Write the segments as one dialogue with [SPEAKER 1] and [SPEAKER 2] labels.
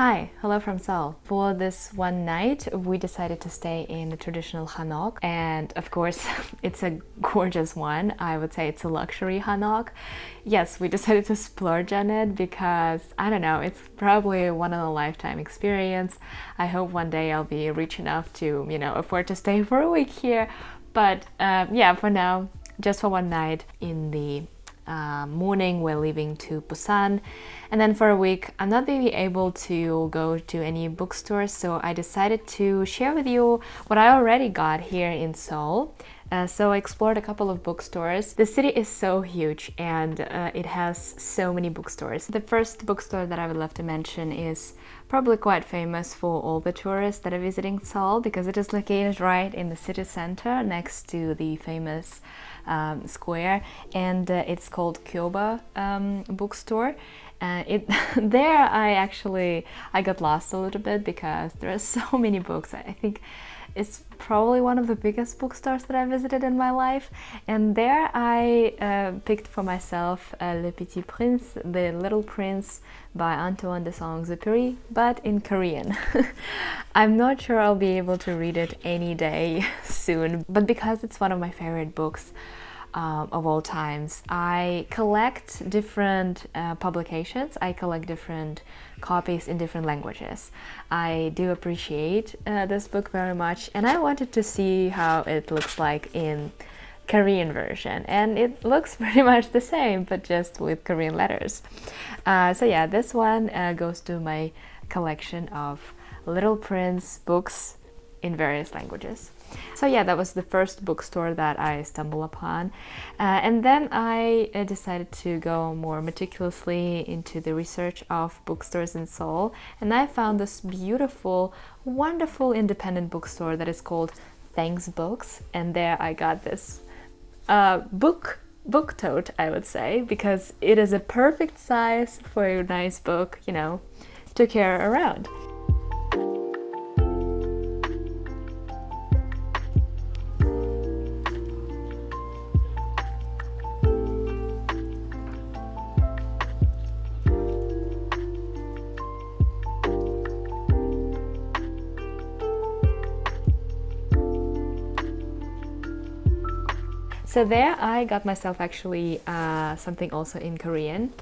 [SPEAKER 1] Hi, hello from Seoul. For this one night, we decided to stay in the traditional hanok, and of course, it's a gorgeous one. I would say it's a luxury hanok. Yes, we decided to splurge on it because, I don't know, it's probably a one-in-a-lifetime experience. I hope one day I'll be rich enough to, afford to stay for a week here. But yeah, for now, just for one night in the morning we're leaving to Busan, and then for a week I'm not really able to go to any bookstores, so I decided to share with you what I already got here in Seoul. So I explored a couple of bookstores. The city is so huge and it has so many bookstores. The first bookstore that I would love to mention is probably quite famous for all the tourists that are visiting Seoul because it is located right in the city center next to the famous square, and it's called Kyoba bookstore. There I got lost a little bit because there are so many books. I think it's probably one of the biggest bookstores that I visited in my life, and there I picked for myself Le Petit Prince, The Little Prince by Antoine de Saint-Exupéry, but in Korean. I'm not sure I'll be able to read it any day soon, but because it's one of my favorite books of all times, I collect different publications. I collect different copies in different languages. I do appreciate this book very much, and I wanted to see how it looks like in Korean version, and it looks pretty much the same but just with Korean letters. So yeah, this one goes to my collection of Little Prince books in various languages. So yeah, that was the first bookstore that I stumbled upon, and then I decided to go more meticulously into the research of bookstores in Seoul, and I found this beautiful, wonderful independent bookstore that is called Thanks Books, and there I got this book tote, I would say, because it is a perfect size for a nice book, to carry around. So there I got myself actually something also in Korean.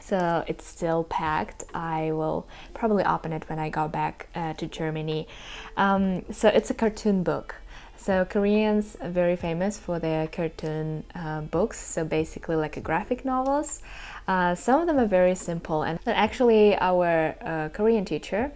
[SPEAKER 1] So it's still packed. I will probably open it when I go back to Germany. So it's a cartoon book. So Koreans are very famous for their cartoon books, so basically like a graphic novels. Some of them are very simple, and actually our Korean teacher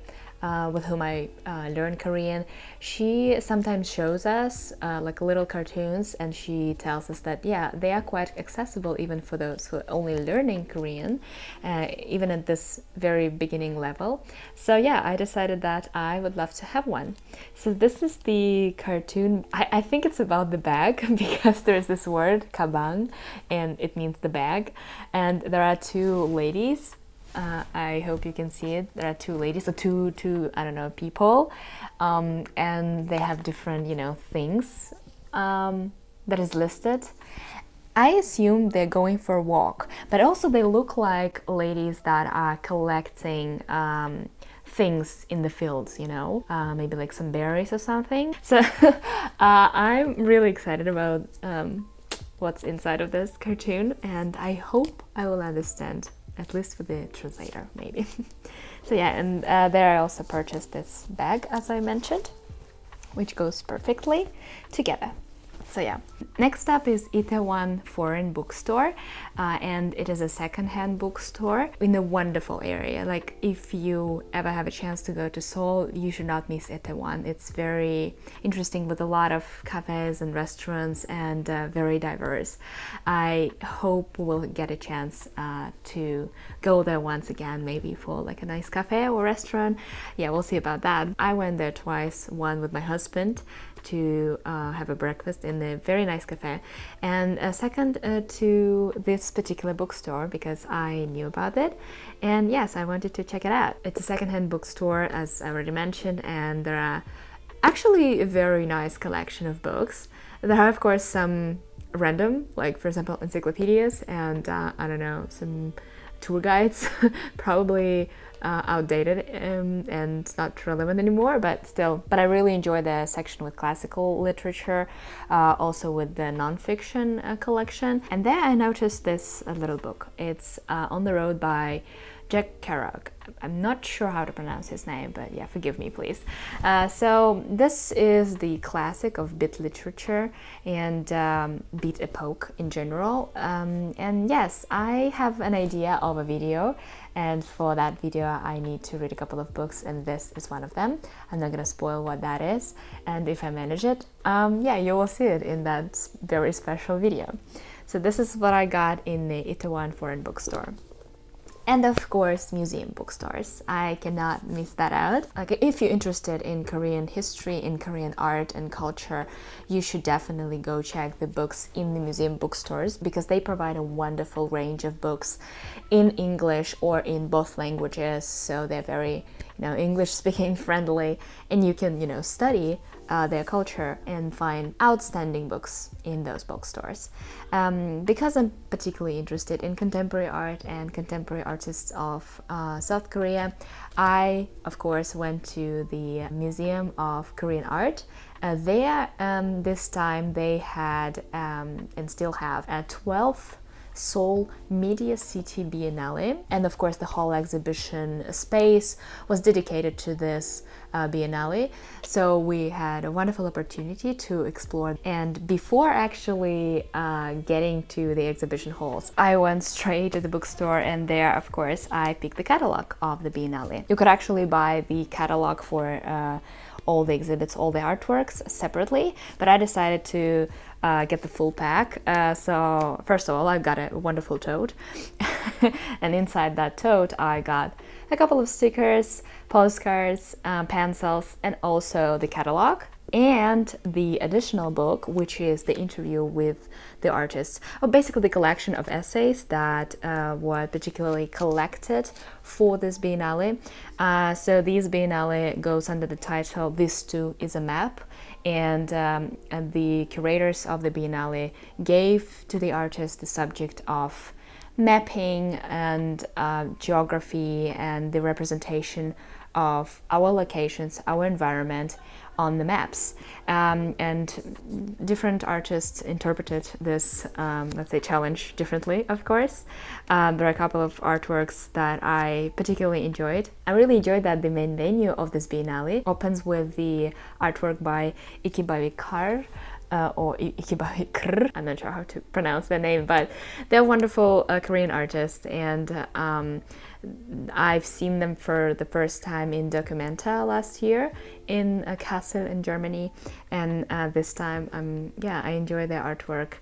[SPEAKER 1] with whom I learned Korean, she sometimes shows us like little cartoons, and she tells us that yeah, they are quite accessible even for those who are only learning Korean, even at this very beginning level. So yeah, I decided that I would love to have one. So this is the cartoon. I think it's about the bag because there's this word kabang and it means the bag, and there are two ladies. I hope you can see it. There are two ladies, so two I don't know, people, and they have different things that is listed. I assume they're going for a walk, but also they look like ladies that are collecting things in the fields, maybe like some berries or something. So I'm really excited about what's inside of this cartoon, and I hope I will understand, at least for the translator, maybe. So yeah, and there I also purchased this bag, as I mentioned, which goes perfectly together. So yeah, next up is Itaewon Foreign Bookstore, and it is a second-hand bookstore in a wonderful area. Like if you ever have a chance to go to Seoul, you should not miss Itaewon. It's very interesting with a lot of cafes and restaurants, and very diverse. I hope we'll get a chance to go there once again, maybe for like a nice cafe or restaurant. Yeah, we'll see about that. I went there twice, one with my husband to have a breakfast in a very nice cafe, and second to this particular bookstore because I knew about it, and yes, I wanted to check it out. It's a second-hand bookstore, as I already mentioned, and there are actually a very nice collection of books. There are of course some random, like for example encyclopedias, and I don't know, some tour guides, probably outdated and not relevant anymore, but still. But I really enjoy the section with classical literature, also with the nonfiction collection. And there I noticed this little book. It's On the Road by Kerouac. I'm not sure how to pronounce his name, but yeah, forgive me, please. So this is the classic of beat literature and beat epoch in general. And yes, I have an idea of a video, and for that video I need to read a couple of books, and this is one of them. I'm not gonna spoil what that is, and if I manage it, yeah, you will see it in that very special video. So this is what I got in the Itaewon Foreign Bookstore. And of course, museum bookstores. I cannot miss that out. Like, if you're interested in Korean history, in Korean art and culture, you should definitely go check the books in the museum bookstores, because they provide a wonderful range of books in English or in both languages. So they're very, English speaking friendly, and you can, study their culture and find outstanding books in those bookstores. Because I'm particularly interested in contemporary art and contemporary artists of South Korea, I, of course, went to the Museum of Korean Art. There, this time, they had and still have a 12th Seoul Mediacity Biennale, and of course the whole exhibition space was dedicated to this Biennale, so we had a wonderful opportunity to explore. And before actually getting to the exhibition halls, I went straight to the bookstore, and there, of course, I picked the catalog of the Biennale. You could actually buy the catalog for all the exhibits, all the artworks separately, but I decided to get the full pack. So first of all, I got a wonderful tote, and inside that tote I got a couple of stickers, postcards, pencils, and also the catalog and the additional book, which is the interview with the artists, or basically the collection of essays that were particularly collected for this Biennale. So this Biennale goes under the title "This Too is a Map," and the curators of the Biennale gave to the artists the subject of mapping and geography and the representation of our locations, our environment on the maps. And different artists interpreted this, let's say, challenge differently, of course. There are a couple of artworks that I particularly enjoyed. I really enjoyed that the main venue of this Biennale opens with the artwork by Ikibawikar, or Ikibawikr. I'm not sure how to pronounce their name, but they're wonderful Korean artists, and I've seen them for the first time in Documenta last year in Kassel in Germany, and this time I enjoy their artwork.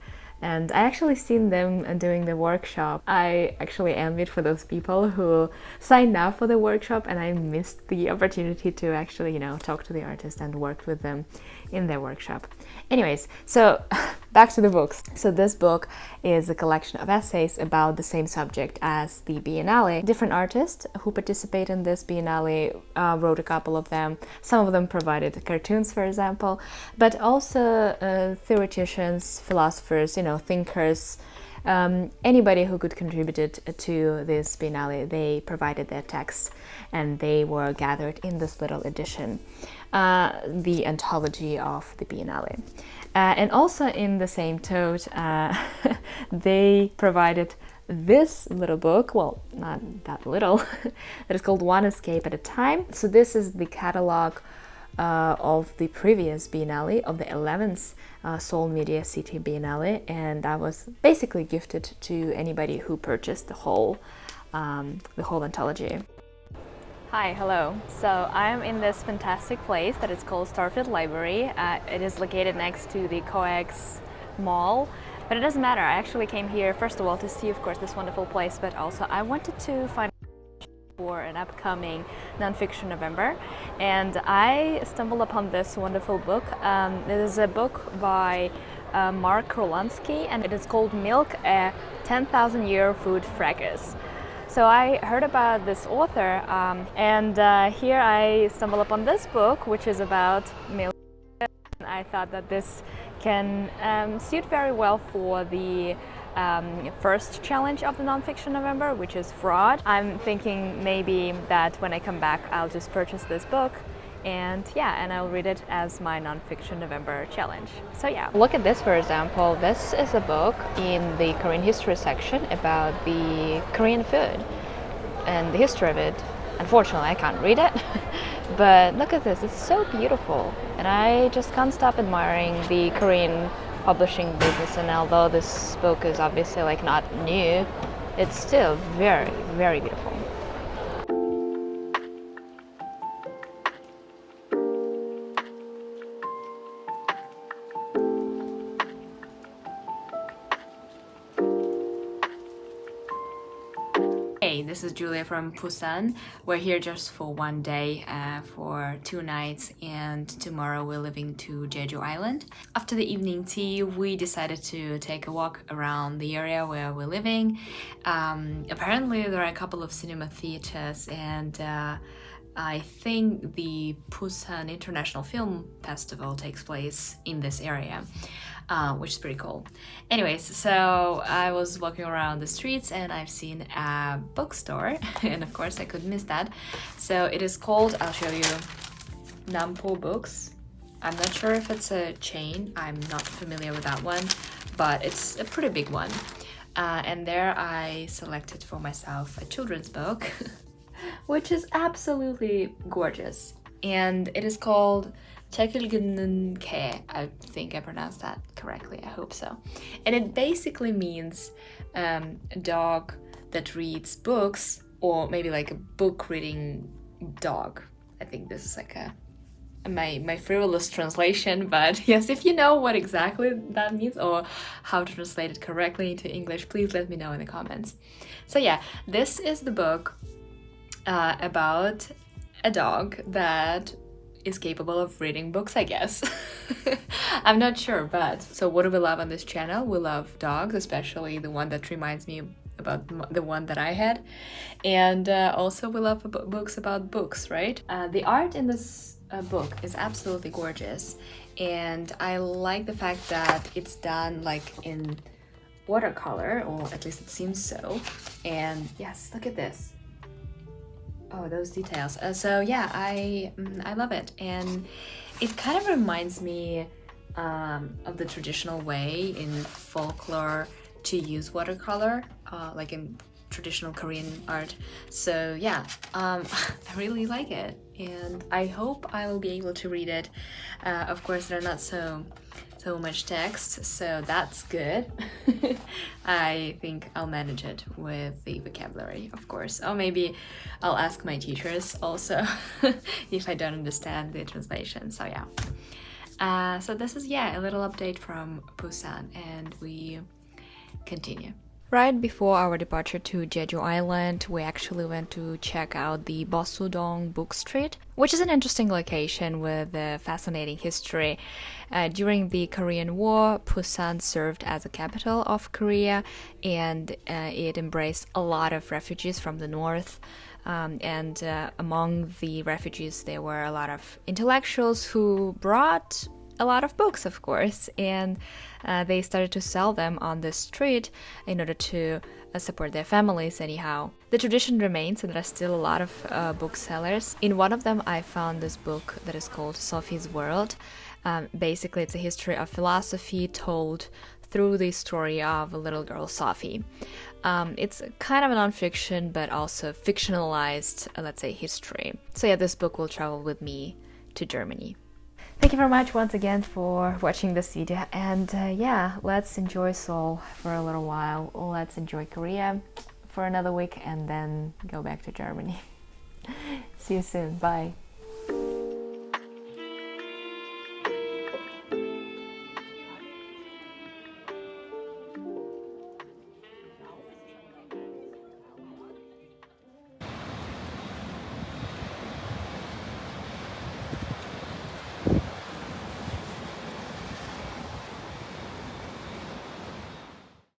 [SPEAKER 1] And I actually seen them doing the workshop. I actually envied for those people who signed up for the workshop, and I missed the opportunity to actually, talk to the artist and work with them in their workshop. Anyways, so back to the books. So this book is a collection of essays about the same subject as the Biennale. Different artists who participate in this Biennale wrote a couple of them. Some of them provided cartoons, for example, but also theoreticians, philosophers, thinkers, anybody who could contribute to this Biennale. They provided their texts, and they were gathered in this little edition, the anthology of the Biennale. And also in the same tote, they provided this little book, well, not that little, that is called One Escape at a Time. So this is the catalog of the previous Biennale, of the 11th Seoul Mediacity Biennale, and that was basically gifted to anybody who purchased the whole anthology. Hi, hello. So I'm in this fantastic place that is called Starfield Library. It is located next to the COEX Mall, but it doesn't matter. I actually came here first of all to see, of course, this wonderful place, but also I wanted to find for an upcoming nonfiction November, and I stumbled upon this wonderful book. It is a book by Mark Kurlansky, and it is called Milk, a 10,000-year food fracas. So I heard about this author, and here I stumbled upon this book, which is about milk. I thought that this can suit very well for the first challenge of the nonfiction November, which is fraud. I'm thinking maybe that when I come back, I'll just purchase this book and I'll read it as my nonfiction November challenge. So yeah. Look at this, for example. This is a book in the Korean history section about the Korean food and the history of it. Unfortunately, I can't read it, but look at this, it's so beautiful. And I just can't stop admiring the Korean publishing business, and although this book is obviously like not new, it's still very, very beautiful. Hey, this is Julia from Busan. We're here just for one day, for 2 nights, and tomorrow we're leaving to Jeju Island. After the evening tea, we decided to take a walk around the area where we're living. Apparently there are a couple of cinema theaters, and I think the Busan International Film Festival takes place in this area. Which is pretty cool. Anyways, so I was walking around the streets and I've seen a bookstore and of course I couldn't miss that. So it is called, I'll show you, Nampo Books. I'm not sure if it's a chain, I'm not familiar with that one, but it's a pretty big one. And there I selected for myself a children's book, which is absolutely gorgeous. And it is called 책 읽는 개. I think I pronounced that correctly, I hope so. And it basically means a dog that reads books, or maybe like a book reading dog. I think this is like my frivolous translation, but yes, if you know what exactly that means or how to translate it correctly into English, please let me know in the comments. So yeah, this is the book about a dog that is capable of reading books, I guess. I'm not sure, but so what do we love on this channel? We love dogs, especially the one that reminds me about the one that I had, and also we love books about books, right? The art in this book is absolutely gorgeous, and I like the fact that it's done like in watercolor, or at least it seems so. And yes, look at this. Oh, those details. So yeah, I love it, and it kind of reminds me of the traditional way in folklore to use watercolor, like in traditional Korean art. So yeah, I really like it, and I hope I will be able to read it. Of course, they're not so much text, so that's good. I think I'll manage it with the vocabulary, of course, or maybe I'll ask my teachers also if I don't understand the translation. So yeah, so this is a little update from Busan, and we continue. Right before our departure to Jeju Island, we actually went to check out the Bosu-Dong book street, which is an interesting location with a fascinating history. During the Korean War, Busan served as a capital of Korea, and it embraced a lot of refugees from the north. And among the refugees, there were a lot of intellectuals who brought a lot of books, of course, and they started to sell them on the street in order to support their families anyhow. The tradition remains, and there are still a lot of booksellers. In one of them, I found this book that is called Sophie's World. Basically, it's a history of philosophy told through the story of a little girl, Sophie. It's kind of a non-fiction, but also fictionalized, let's say, history. So yeah, this book will travel with me to Germany. Thank you very much once again for watching this video, and let's enjoy Seoul for a little while. Let's enjoy Korea for another week and then go back to Germany. See you soon. Bye.